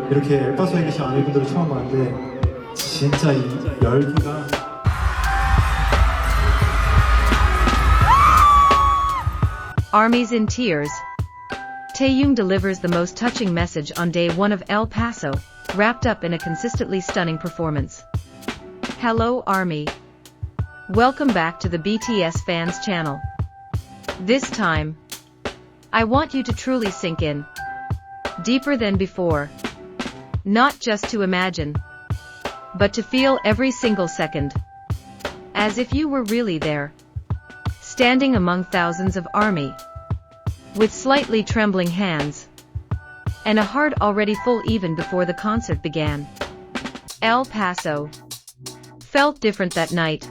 이렇게 엘파소에 계신 아미분들을 처음 봤는데 진짜 이 열기가 Army's in tears. Taehyung delivers the most touching message on day one of El Paso, wrapped up in a consistently stunning performance. Hello ARMY. Welcome back to the BTS fans channel. This time, I want you to truly sink in. Deeper than before. Not just to imagine, but to feel every single second. As if you were really there. Standing among thousands of ARMY. With slightly trembling hands. And a heart already full even before the concert began. El Paso felt different that night.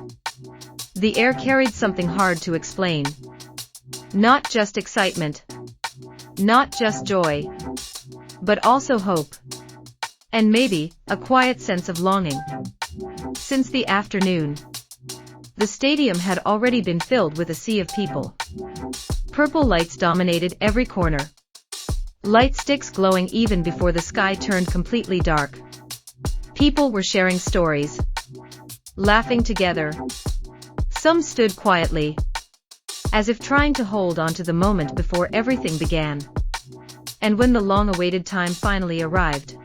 The air carried something hard to explain. Not just excitement. Not just joy. But also hope. And maybe, a quiet sense of longing. Since the afternoon, the stadium had already been filled with a sea of people. Purple lights dominated every corner. Light sticks glowing even before the sky turned completely dark. People were sharing stories. Laughing together. Some stood quietly. As if trying to hold on to the moment before everything began. And when the long-awaited time finally arrived,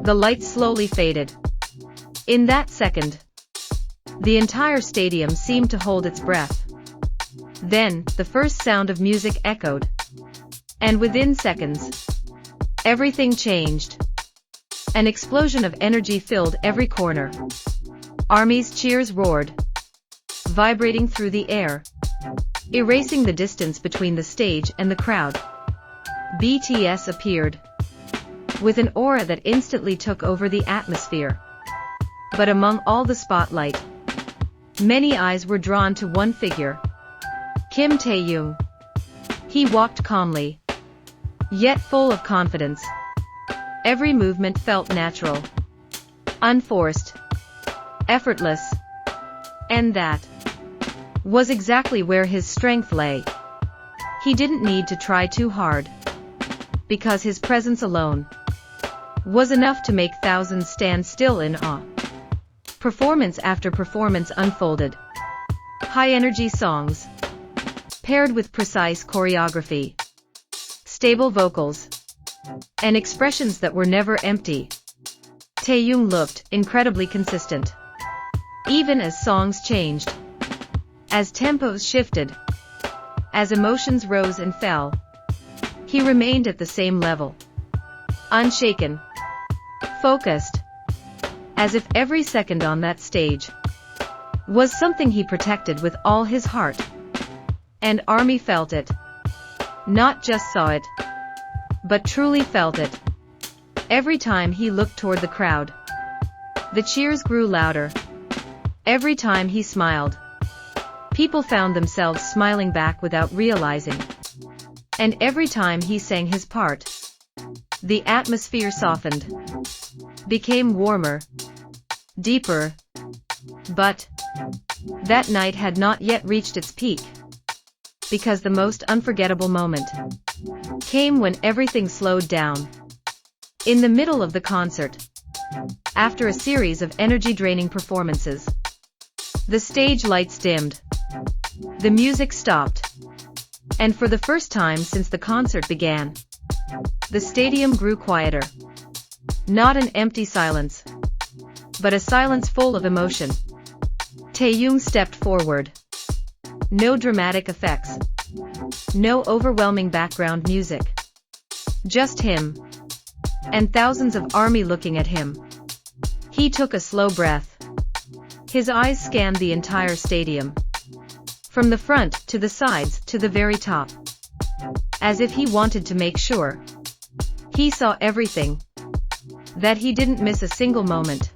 the lights slowly faded. In that second, the entire stadium seemed to hold its breath. Then, the first sound of music echoed. And within seconds, everything changed. An explosion of energy filled every corner. ARMY's cheers roared, vibrating through the air, erasing the distance between the stage and the crowd. BTS appeared, with an aura that instantly took over the atmosphere. But among all the spotlight, many eyes were drawn to one figure. Kim Taehyung. He walked calmly, yet full of confidence. Every movement felt natural, unforced, effortless. And that was exactly where his strength lay. He didn't need to try too hard, because his presence alone was enough to make thousands stand still in awe. Performance after performance unfolded. High-energy songs, paired with precise choreography, stable vocals, and expressions that were never empty. Taehyung looked incredibly consistent. Even as songs changed, as tempos shifted, as emotions rose and fell, he remained at the same level. Unshaken, focused, as if every second on that stage was something he protected with all his heart. And ARMY felt it. Not just saw it, but truly felt it. Every time he looked toward the crowd, the cheers grew louder. Every time he smiled, people found themselves smiling back without realizing. And every time he sang his part, the atmosphere softened, became warmer, deeper. But that night had not yet reached its peak, because the most unforgettable moment came when everything slowed down. In the middle of the concert, after a series of energy-draining performances, the stage lights dimmed, the music stopped, and for the first time since the concert began, the stadium grew quieter. Not an empty silence, but a silence full of emotion. Taehyung stepped forward. No dramatic effects. No overwhelming background music. Just him. And thousands of ARMY looking at him. He took a slow breath. His eyes scanned the entire stadium. From the front to the sides to the very top. As if he wanted to make sure he saw everything. That he didn't miss a single moment.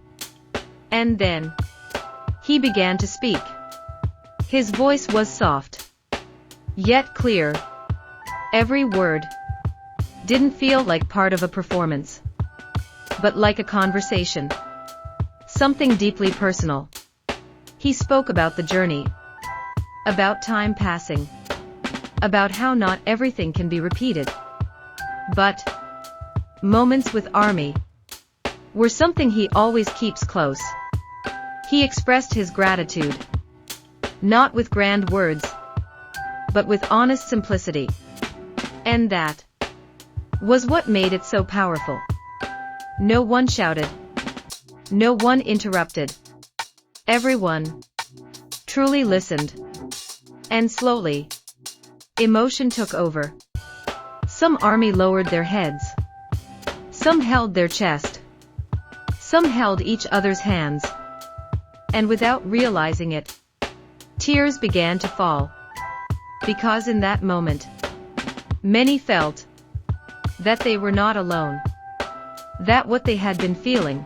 And then he began to speak. His voice was soft, yet clear. Every word didn't feel like part of a performance, but like a conversation. Something deeply personal. He spoke about the journey, about time passing, about how not everything can be repeated, but Moments with ARMY were something he always keeps close. He expressed his gratitude, not with grand words, but with honest simplicity. And that was what made it so powerful. No one shouted. No one interrupted. Everyone truly listened. And slowly, emotion took over. Some ARMY lowered their heads. Some held their chest. Some held each other's hands. And without realizing it, tears began to fall. Because in that moment, many felt that they were not alone. That what they had been feeling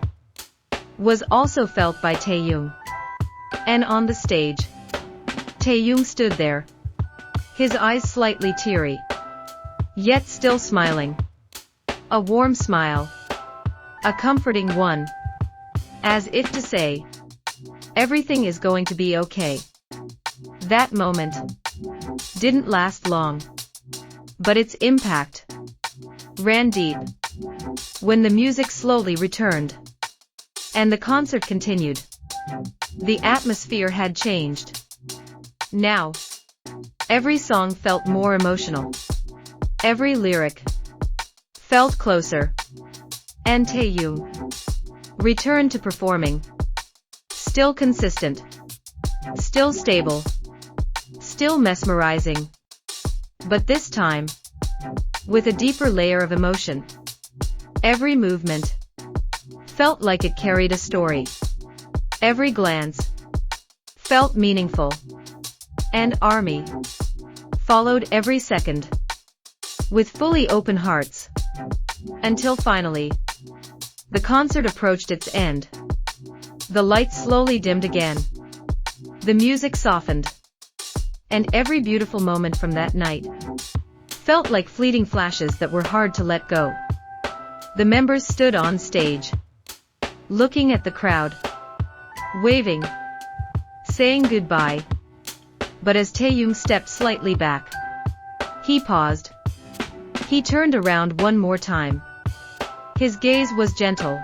was also felt by Taehyung. And on the stage, Taehyung stood there, his eyes slightly teary, yet still smiling. A warm smile, a comforting one, as if to say, everything is going to be okay. That moment didn't last long, but its impact ran deep. When the music slowly returned and the concert continued, the atmosphere had changed. Now, every song felt more emotional. Every lyric felt closer. And Taehyung returned to performing. Still consistent. Still stable. Still mesmerizing. But this time, with a deeper layer of emotion. Every movement felt like it carried a story. Every glance felt meaningful. And ARMY followed every second with fully open hearts. Until finally, the concert approached its end. The lights slowly dimmed again. The music softened. And every beautiful moment from that night felt like fleeting flashes that were hard to let go. The members stood on stage, looking at the crowd, waving, saying goodbye. But as Taehyung stepped slightly back, he paused. He turned around one more time. His gaze was gentle,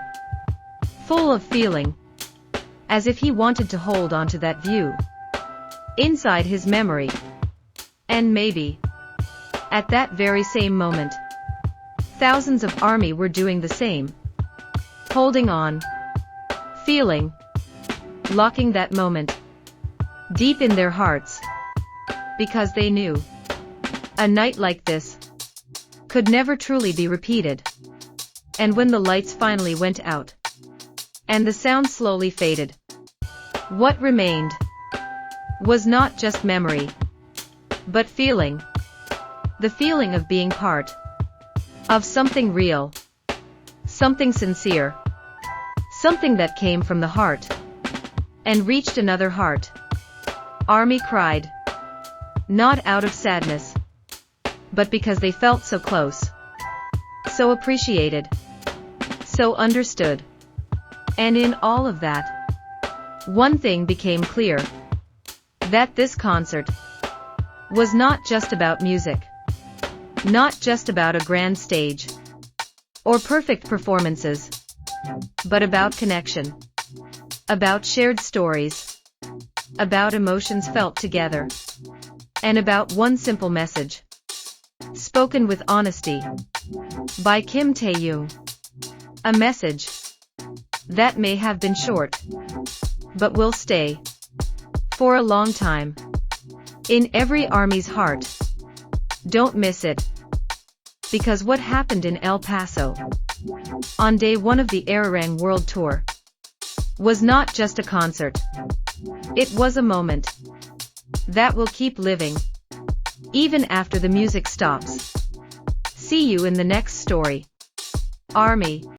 full of feeling, as if he wanted to hold on to that view inside his memory. And maybe, at that very same moment, thousands of ARMY were doing the same. Holding on, feeling, locking that moment deep in their hearts. Because they knew a night like this could never truly be repeated. And when the lights finally went out and the sound slowly faded, what remained was not just memory, but feeling. The feeling of being part of something real, something sincere, something that came from the heart and reached another heart. ARMY cried, not out of sadness, but because they felt so close, so appreciated, so understood. And in all of that, one thing became clear, that this concert was not just about music, not just about a grand stage or perfect performances, but about connection, about shared stories, about emotions felt together, and about one simple message, spoken with honesty, by Kim Taehyung. A message that may have been short, but will stay for a long time in every ARMY's heart. Don't miss it. Because what happened in El Paso on day one of the Arirang World Tour was not just a concert. It was a moment that will keep living even after the music stops. See you in the next story. ARMY.